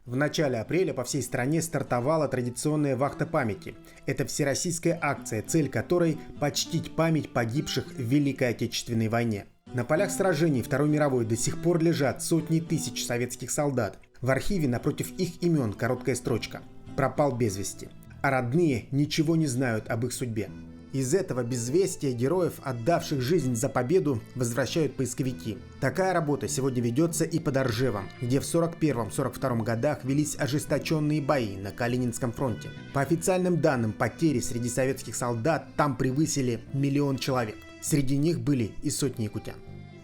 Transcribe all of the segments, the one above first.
В начале апреля по всей стране стартовала традиционная вахта памяти. Это всероссийская акция, цель которой – почтить память погибших в Великой Отечественной войне. На полях сражений Второй мировой до сих пор лежат сотни тысяч советских солдат. В архиве напротив их имен короткая строчка «Пропал без вести». А родные ничего не знают об их судьбе. Из этого безвестия героев, отдавших жизнь за победу, возвращают поисковики. Такая работа сегодня ведется и под Ржевом, где в 1941-1942 годах велись ожесточенные бои на Калининском фронте. По официальным данным, потери среди советских солдат там превысили 1 миллион человек. Среди них были и сотни якутян.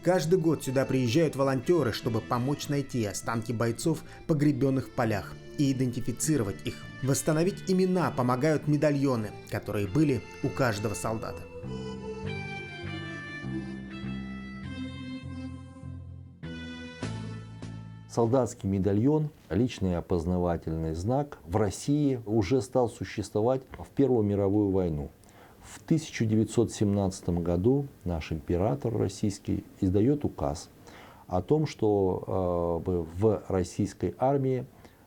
Каждый год сюда приезжают волонтеры, чтобы помочь найти останки бойцов, погребенных в полях, и идентифицировать их. Восстановить имена помогают медальоны, которые были у каждого солдата. Солдатский медальон, личный опознавательный знак, в России уже стал существовать в Первую мировую войну. В 1917 году наш император российский издает указ о том, что в российской армии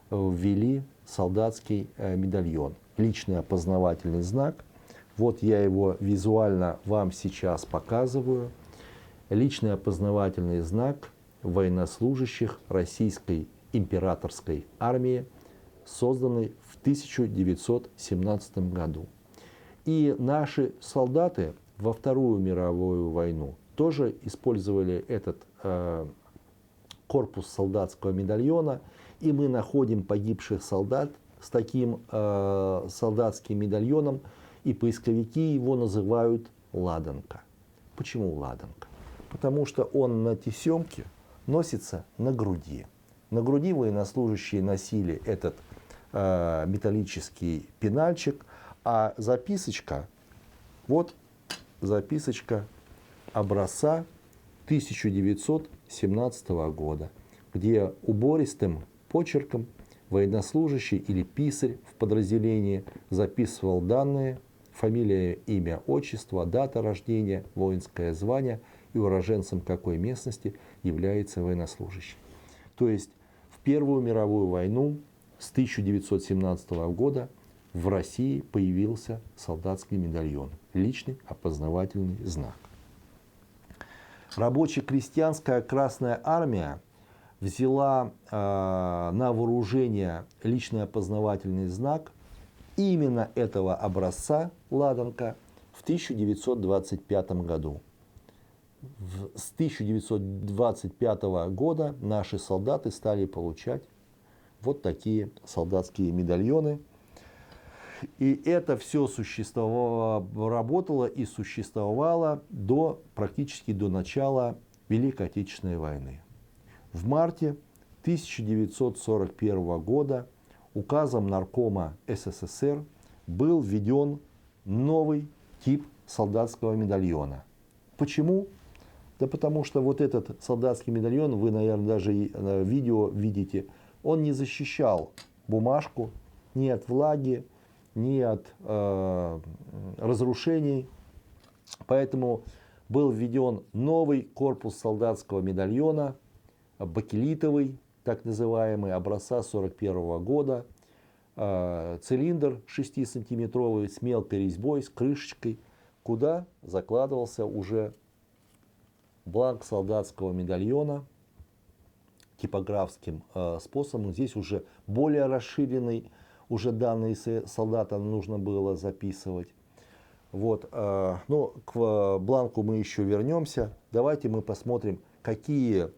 ввели солдатский медальон, личный опознавательный знак. Вот я его визуально вам сейчас показываю. Личный опознавательный знак военнослужащих российской императорской армии, созданный в 1917 году. И наши солдаты во Вторую мировую войну тоже использовали этот корпус солдатского медальона. И мы находим погибших солдат с таким солдатским медальоном. И поисковики его называют ладанка. Почему ладанка? Потому что он на тесемке носится на груди. На груди военнослужащие носили этот металлический пенальчик. А записочка, вот записочка образца 1917 года, где убористым почерком военнослужащий или писарь в подразделении записывал данные: фамилия, имя, отчество, дата рождения, воинское звание и уроженцем какой местности является военнослужащий. То есть в Первую мировую войну с 1917 года в России появился солдатский медальон, личный опознавательный знак. Рабоче-крестьянская Красная Армия взяла на вооружение личный опознавательный знак именно этого образца ладанка в 1925 году. С 1925 года наши солдаты стали получать вот такие солдатские медальоны. И это все работало и существовало практически до начала Великой Отечественной войны. В марте 1941 года указом Наркома СССР был введен новый тип солдатского медальона. Почему? Да потому что вот этот солдатский медальон, вы, наверное, даже на видео видите, он не защищал бумажку ни от влаги, ни от разрушений. Поэтому был введен новый корпус солдатского медальона, бакелитовый, так называемый, образца 1941 года. Цилиндр 6-сантиметровый с мелкой резьбой, с крышечкой, куда закладывался уже бланк солдатского медальона типографским способом. Здесь уже более расширенный, уже данные солдата нужно было записывать. Вот. Но к бланку мы еще вернемся. Давайте мы посмотрим, какие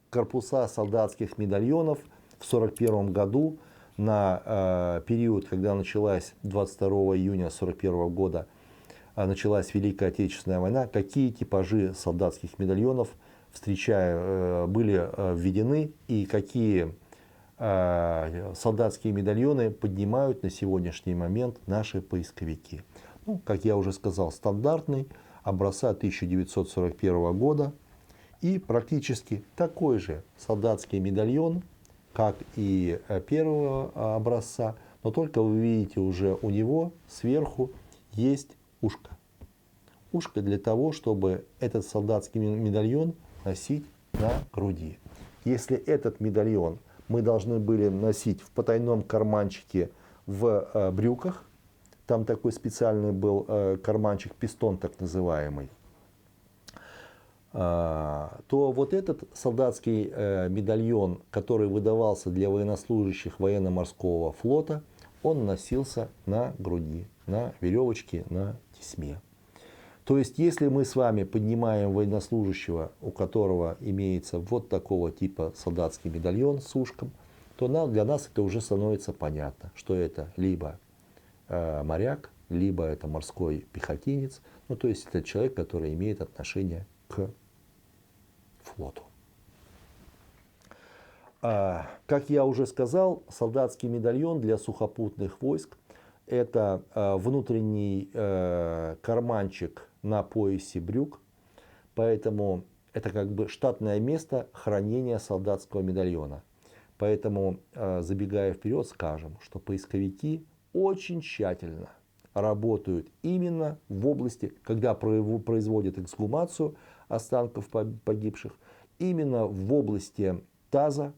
корпуса солдатских медальонов в 1941 году, на период, когда началась 22 июня 1941 года, началась Великая Отечественная война, какие типажи солдатских медальонов были введены и какие солдатские медальоны поднимают на сегодняшний момент наши поисковики. Ну, как я уже сказал, стандартный, образца 1941 года. И практически такой же солдатский медальон, как и первого образца, но только вы видите, уже у него сверху есть ушко. Ушко для того, чтобы этот солдатский медальон носить на груди. Если этот медальон мы должны были носить в потайном карманчике в брюках. Там такой специальный был карманчик, пистон так называемый. То вот этот солдатский медальон, который выдавался для военнослужащих военно-морского флота, он носился на груди, на веревочке, на тесьме. То есть, если мы с вами поднимаем военнослужащего, у которого имеется вот такого типа солдатский медальон с ушком, то для нас это уже становится понятно, что это либо моряк, либо это морской пехотинец. Ну, то есть, это человек, который имеет отношение к флоту. Как я уже сказал, солдатский медальон для сухопутных войск — это внутренний карманчик на поясе брюк, поэтому это как бы штатное место хранения солдатского медальона. Поэтому, забегая вперед, скажем, что поисковики очень тщательно работают именно в области, когда производят эксгумацию останков погибших, именно в области таза.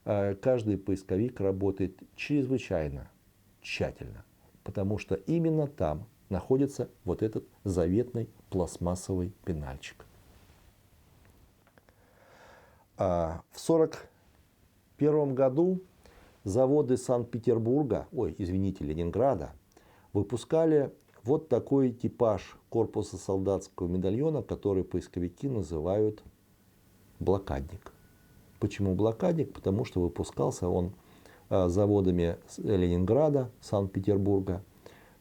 Каждый поисковик работает чрезвычайно тщательно, потому что именно там находится вот этот заветный пластмассовый пенальчик. В 1941 году заводы Санкт-Петербурга, Ленинграда, выпускали вот такой типаж корпуса солдатского медальона, который поисковики называют блокадник. Почему блокадник? Потому что выпускался он заводами Ленинграда, Санкт-Петербурга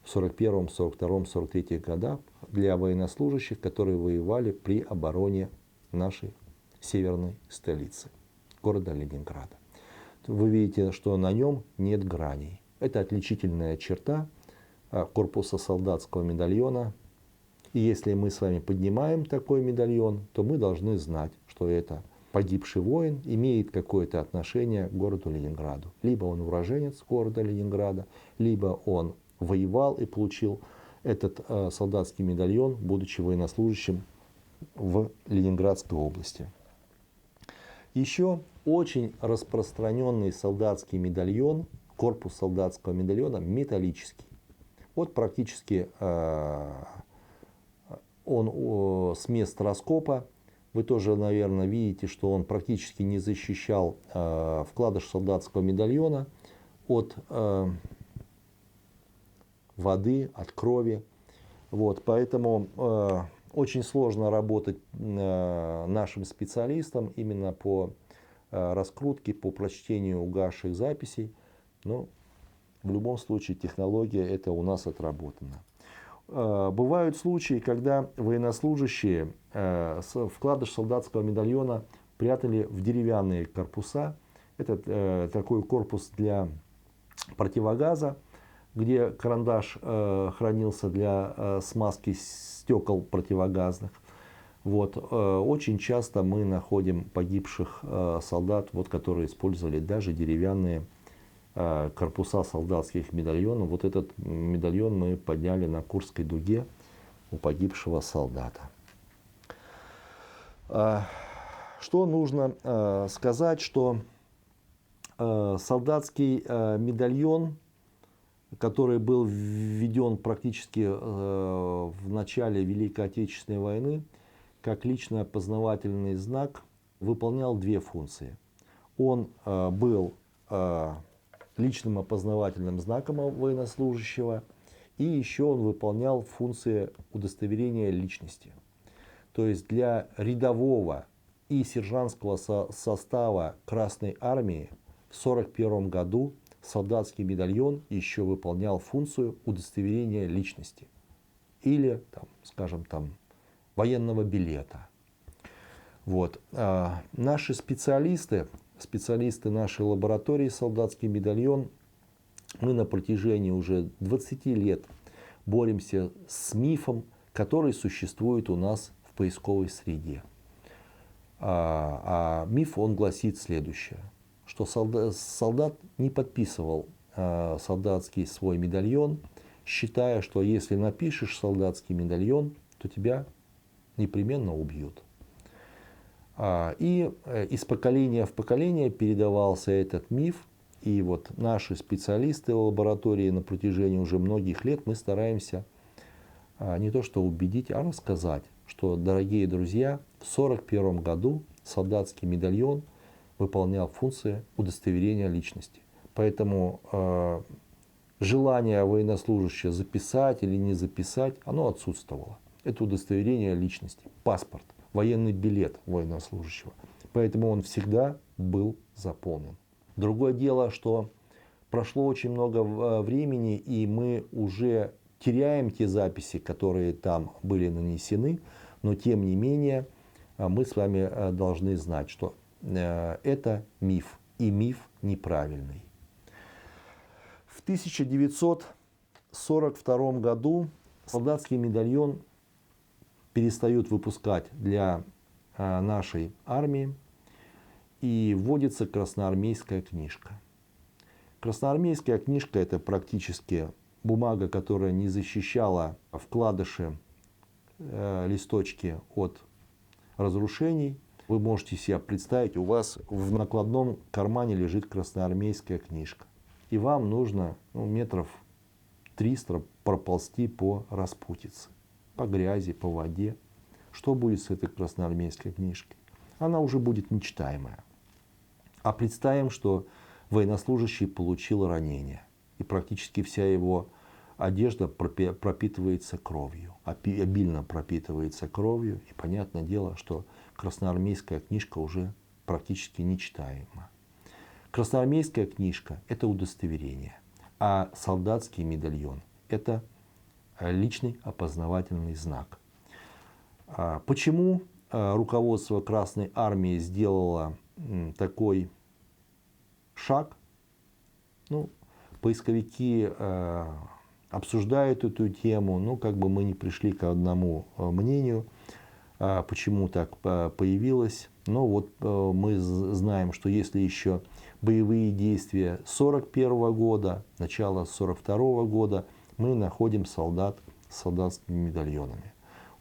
в 1941, 1942, 1943 годах для военнослужащих, которые воевали при обороне нашей северной столицы, города Ленинграда. Вы видите, что на нем нет граней. Это отличительная черта корпуса солдатского медальона. И если мы с вами поднимаем такой медальон, то мы должны знать, что это погибший воин имеет какое-то отношение к городу Ленинграду. Либо он уроженец города Ленинграда, либо он воевал и получил этот солдатский медальон, будучи военнослужащим в Ленинградской области. Еще очень распространенный солдатский медальон, корпус солдатского медальона металлический. Вот практически он с мест раскопа. Вы тоже, наверное, видите, что он практически не защищал вкладыш солдатского медальона от воды, от крови. Вот, поэтому очень сложно работать нашим специалистам именно по раскрутке, по прочтению угасших записей. Но в любом случае технология это у нас отработана. Бывают случаи, когда военнослужащие вкладыш солдатского медальона прятали в деревянные корпуса. Это такой корпус для противогаза, где карандаш хранился для смазки стекол противогазных. Вот. Очень часто мы находим погибших солдат, вот, которые использовали даже деревянные корпуса солдатских медальонов. Вот этот медальон мы подняли на Курской дуге у погибшего солдата. Что нужно сказать, что солдатский медальон, который был введен практически в начале Великой Отечественной войны, как лично опознавательный знак, выполнял две функции. Он был личным опознавательным знаком военнослужащего, и еще он выполнял функции удостоверения личности. То есть для рядового и сержантского состава Красной Армии в 1941 году солдатский медальон еще выполнял функцию удостоверения личности или, скажем, военного билета. Вот. Наши специалисты нашей лаборатории «Солдатский медальон», мы на протяжении уже 20 лет боремся с мифом, который существует у нас в поисковой среде. Миф, он гласит следующее, что солдат не подписывал солдатский свой медальон, считая, что если напишешь солдатский медальон, то тебя непременно убьют. Из поколения в поколение передавался этот миф. И вот наши специалисты в лаборатории на протяжении уже многих лет мы стараемся не то что убедить, а рассказать, что, дорогие друзья, в 1941 году солдатский медальон выполнял функции удостоверения личности. Поэтому желание военнослужащего записать или не записать, оно отсутствовало. Это удостоверение личности, паспорт, военный билет военнослужащего. Поэтому он всегда был заполнен. Другое дело, что прошло очень много времени, и мы уже теряем те записи, которые там были нанесены, но тем не менее мы с вами должны знать, что это миф, и миф неправильный. В 1942 году солдатский медальон перестают выпускать для нашей армии, и вводится красноармейская книжка. Красноармейская книжка — это практически бумага, которая не защищала вкладыши, листочки от разрушений. Вы можете себе представить, у вас в накладном кармане лежит красноармейская книжка. И вам нужно метров 300 проползти по распутице, по грязи, по воде. Что будет с этой красноармейской книжкой? Она уже будет нечитаемая. А представим, что военнослужащий получил ранение, и практически вся его одежда пропитывается кровью, обильно пропитывается кровью, и понятное дело, что красноармейская книжка уже практически нечитаема. Красноармейская книжка — это удостоверение, а солдатский медальон — это личный опознавательный знак. Почему руководство Красной Армии сделало такой шаг? Поисковики обсуждают эту тему, но мы не пришли к одному мнению, почему так появилось. Но мы знаем, что если еще боевые действия 1941 года, начало 1942 года, мы находим солдат с солдатскими медальонами.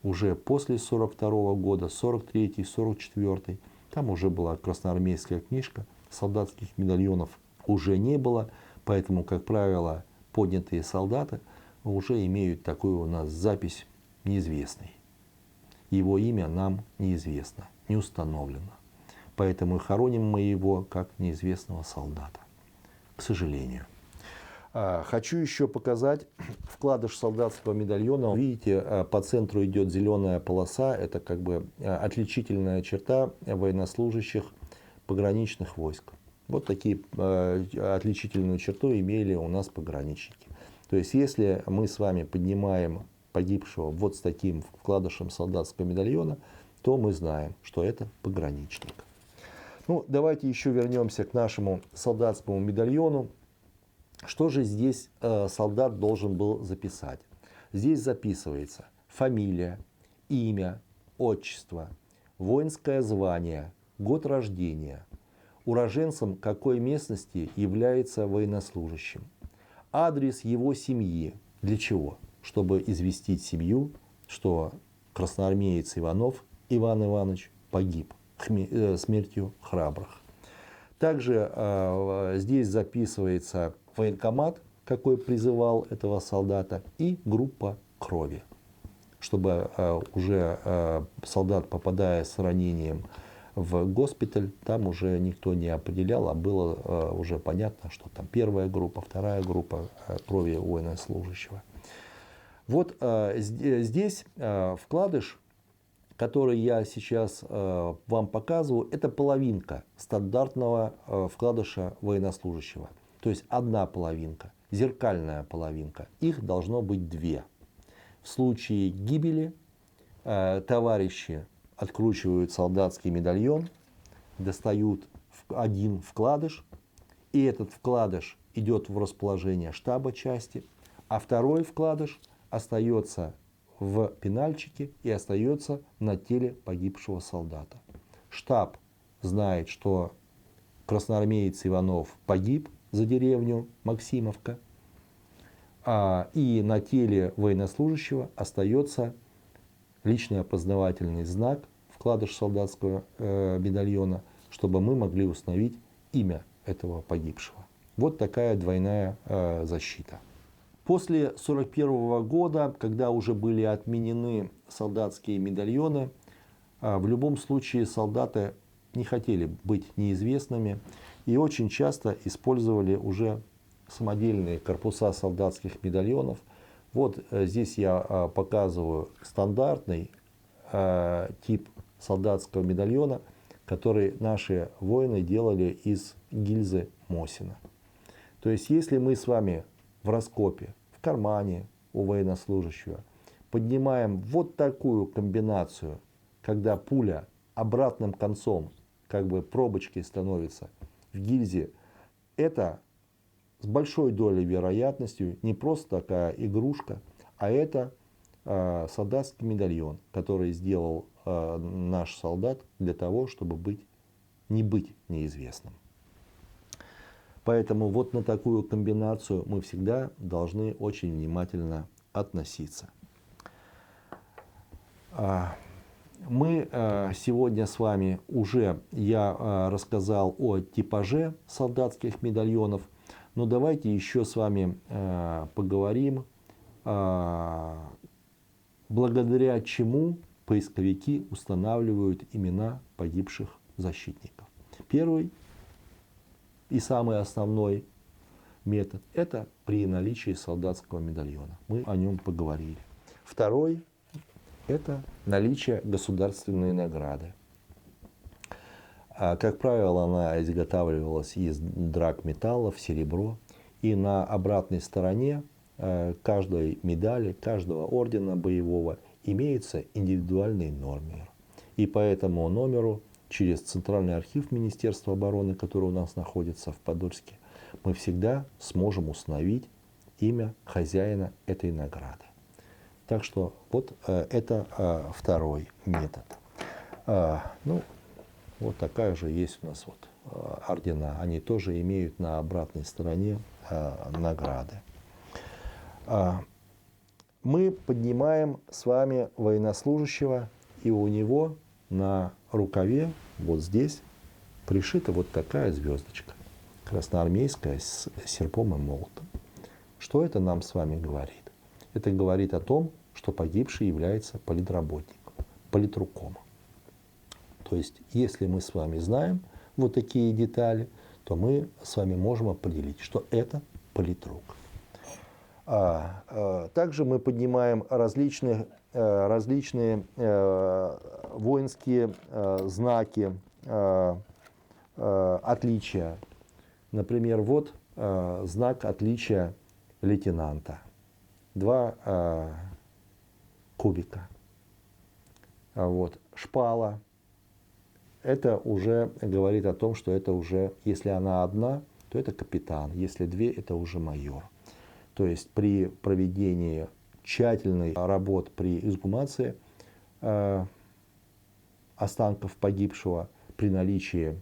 Уже после 1942 года, 1943, 1944, там уже была красноармейская книжка, солдатских медальонов уже не было, поэтому, как правило, поднятые солдаты уже имеют такую у нас запись неизвестный. Его имя нам неизвестно, не установлено. Поэтому хороним мы его как неизвестного солдата, к сожалению. Хочу еще показать вкладыш солдатского медальона. Видите, по центру идет зеленая полоса. Это отличительная черта военнослужащих пограничных войск. Вот такие отличительную черту имели у нас пограничники. То есть, если мы с вами поднимаем погибшего вот с таким вкладышем солдатского медальона, то мы знаем, что это пограничник. Давайте еще вернемся к нашему солдатскому медальону. Что же здесь солдат должен был записать? Здесь записывается фамилия, имя, отчество, воинское звание, год рождения, уроженцем какой местности является военнослужащим, адрес его семьи. Для чего? Чтобы известить семью, что красноармеец Иванов Иван Иванович погиб смертью храбрых. Также здесь записывается военкомат, какой призывал этого солдата, и группа крови, чтобы уже солдат, попадая с ранением в госпиталь, там уже никто не определял, а было уже понятно, что там первая группа, вторая группа крови военнослужащего. Вот здесь вкладыш, который я сейчас вам показываю, это половинка стандартного вкладыша военнослужащего. То есть одна половинка, зеркальная половинка. Их должно быть две. В случае гибели товарищи откручивают солдатский медальон, достают один вкладыш, и этот вкладыш идет в расположение штаба части, а второй вкладыш остается в пенальчике и остается на теле погибшего солдата. Штаб знает, что красноармеец Иванов погиб за деревню Максимовка, и на теле военнослужащего остается личный опознавательный знак вкладыш солдатского медальона, чтобы мы могли установить имя этого погибшего. Вот такая двойная защита. После 1941 года, когда уже были отменены солдатские медальоны, в любом случае солдаты не хотели быть неизвестными и очень часто использовали уже самодельные корпуса солдатских медальонов. Вот здесь я показываю стандартный тип солдатского медальона, который наши воины делали из гильзы Мосина. То есть, если мы с вами в раскопе, в кармане у военнослужащего поднимаем вот такую комбинацию, когда пуля обратным концом, как бы пробочкой становится в гильзе, это с большой долей вероятностью не просто такая игрушка, а это солдатский медальон, который сделал наш солдат для того, чтобы не быть неизвестным. Поэтому вот на такую комбинацию мы всегда должны очень внимательно относиться. Мы сегодня с вами я рассказал о типаже солдатских медальонов, но давайте еще с вами поговорим, благодаря чему поисковики устанавливают имена погибших защитников. Первый и самый основной метод – это при наличии солдатского медальона. Мы о нем поговорили. Второй – это наличие государственной награды. Как правило, она изготавливалась из драгметаллов, серебро. И на обратной стороне каждой медали, каждого ордена боевого имеется индивидуальный номер. И по этому номеру через Центральный архив Министерства обороны, который у нас находится в Подольске, мы всегда сможем установить имя хозяина этой награды. Так что вот это второй метод. Вот такая же есть у нас ордена. Они тоже имеют на обратной стороне награды. Мы поднимаем с вами военнослужащего, и у него на рукаве, вот здесь, пришита вот такая звездочка, красноармейская, с серпом и молотом. Что это нам с вами говорит? Это говорит о том, что погибший является политработником, политруком. То есть, если мы с вами знаем вот такие детали, то мы с вами можем определить, что это политрук. Также мы поднимаем различные воинские знаки отличия. Например, вот знак отличия лейтенанта. 2 кубика. Шпала. Это уже говорит о том, что это уже, если она одна, то это капитан. Если 2, это уже майор. То есть при проведении тщательной работы при эксгумации останков погибшего, при наличии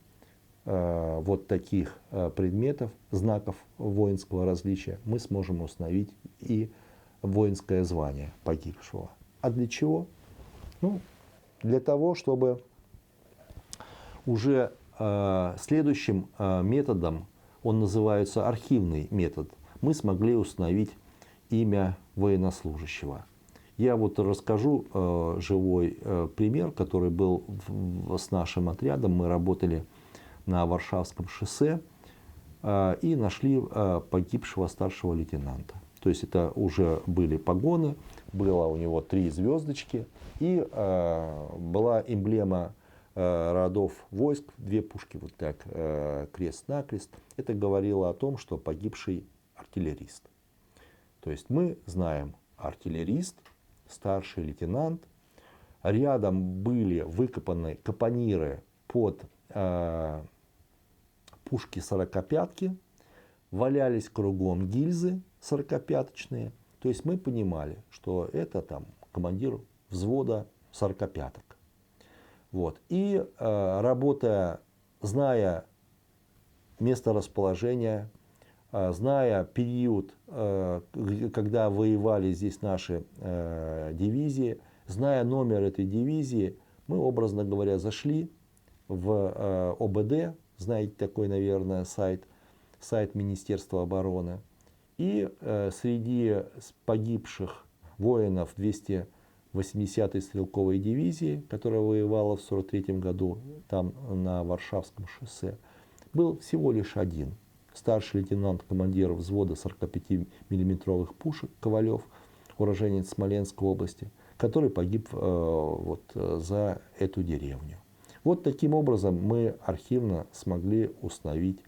вот таких предметов, знаков воинского различия, мы сможем установить и воинское звание погибшего. А для чего? Для того, чтобы уже следующим методом, он называется архивный метод, мы смогли установить имя военнослужащего. Я расскажу живой пример, который был с нашим отрядом. Мы работали на Варшавском шоссе и нашли погибшего старшего лейтенанта. То есть это уже были погоны, было у него 3 звездочки и была эмблема родов войск, 2 пушки вот так крест-накрест. Это говорило о том, что погибший артиллерист. То есть мы знаем артиллерист, старший лейтенант. Рядом были выкопаны капониры под пушки 45-ки, валялись кругом гильзы 45-очные. То есть мы понимали, что это командир взвода 45-ок. И работая, зная место расположения, зная период, когда воевали здесь наши дивизии, зная номер этой дивизии, Мы, образно говоря, зашли в ОБД, знаете такой, наверное, сайт Министерства обороны, и среди погибших воинов 280-й стрелковой дивизии, которая воевала в 1943 году там на Варшавском шоссе, был всего лишь один. Старший лейтенант, командир взвода 45-миллиметровых пушек Ковалев, уроженец Смоленской области, который погиб за эту деревню. Вот таким образом мы архивно смогли установить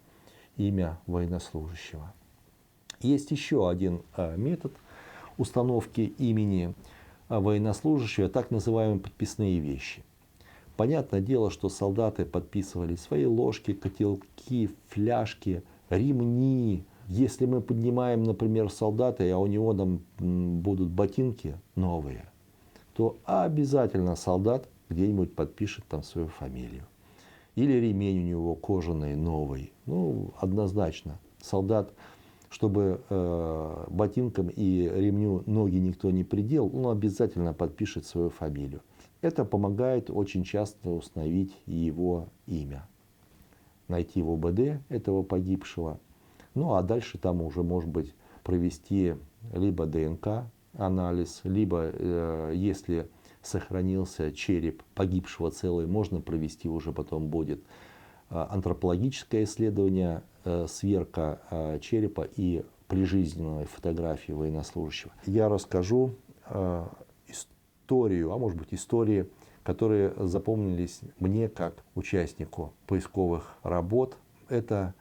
имя военнослужащего. Есть еще один метод установки имени военнослужащего, так называемые подписные вещи. Понятное дело, что солдаты подписывали свои ложки, котелки, фляжки, ремни. Если мы поднимаем, например, солдата, а у него там будут ботинки новые, то обязательно солдат где-нибудь подпишет там свою фамилию. Или ремень у него кожаный, новый. Однозначно. Солдат, чтобы ботинкам и ремню ноги никто не придел, он обязательно подпишет свою фамилию. Это помогает очень часто установить его имя. Найти в ОБД этого погибшего. А дальше там уже, может быть, провести либо ДНК анализ, либо, если сохранился череп погибшего целый, можно провести уже потом будет антропологическое исследование, сверка черепа и прижизненной фотографии военнослужащего. Я расскажу историю, а может быть истории, которые запомнились мне как участнику поисковых работ. Это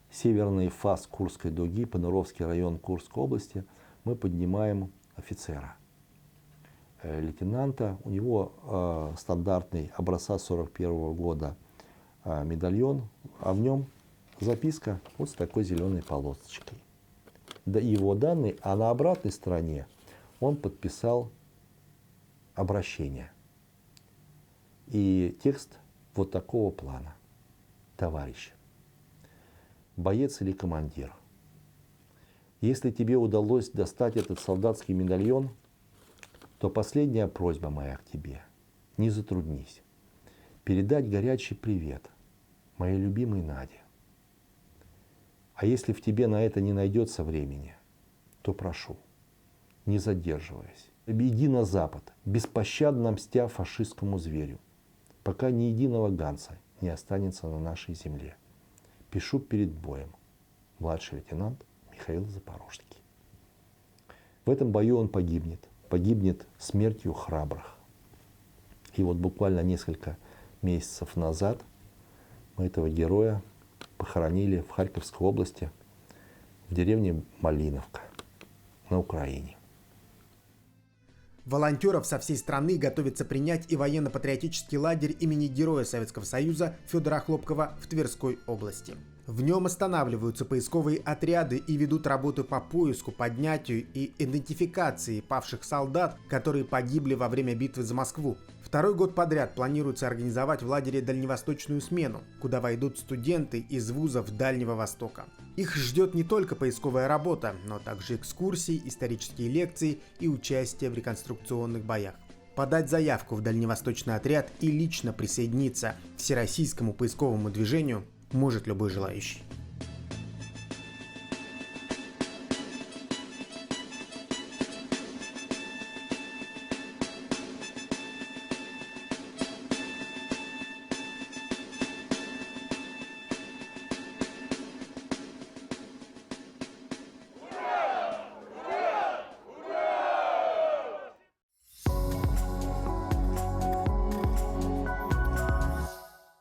северный фас Курской дуги, Пануровский район Курской области. Мы поднимаем офицера, лейтенанта. У него стандартный образца 1941 года медальон, а в нем записка вот с такой зеленой полосочкой. Его данные, а на обратной стороне он подписал обращение. И текст вот такого плана. Товарищ, боец или командир, если тебе удалось достать этот солдатский медальон, то последняя просьба моя к тебе. Не затруднись. Передать горячий привет моей любимой Наде. А если в тебе на это не найдется времени, то прошу, не задерживаясь, иди на запад, беспощадно мстя фашистскому зверю, пока ни единого ганца не останется на нашей земле. Пишу перед боем. Младший лейтенант Михаил Запорожский. В этом бою он погибнет. Погибнет смертью храбрых. И вот буквально несколько месяцев назад мы этого героя похоронили в Харьковской области, в деревне Малиновка на Украине. Волонтеров со всей страны готовится принять и военно-патриотический лагерь имени Героя Советского Союза Федора Хлопкова в Тверской области. В нем останавливаются поисковые отряды и ведут работу по поиску, поднятию и идентификации павших солдат, которые погибли во время битвы за Москву. Второй год подряд планируется организовать в лагере дальневосточную смену, куда войдут студенты из вузов Дальнего Востока. Их ждет не только поисковая работа, но также экскурсии, исторические лекции и участие в реконструкционных боях. Подать заявку в дальневосточный отряд и лично присоединиться к всероссийскому поисковому движению может любой желающий.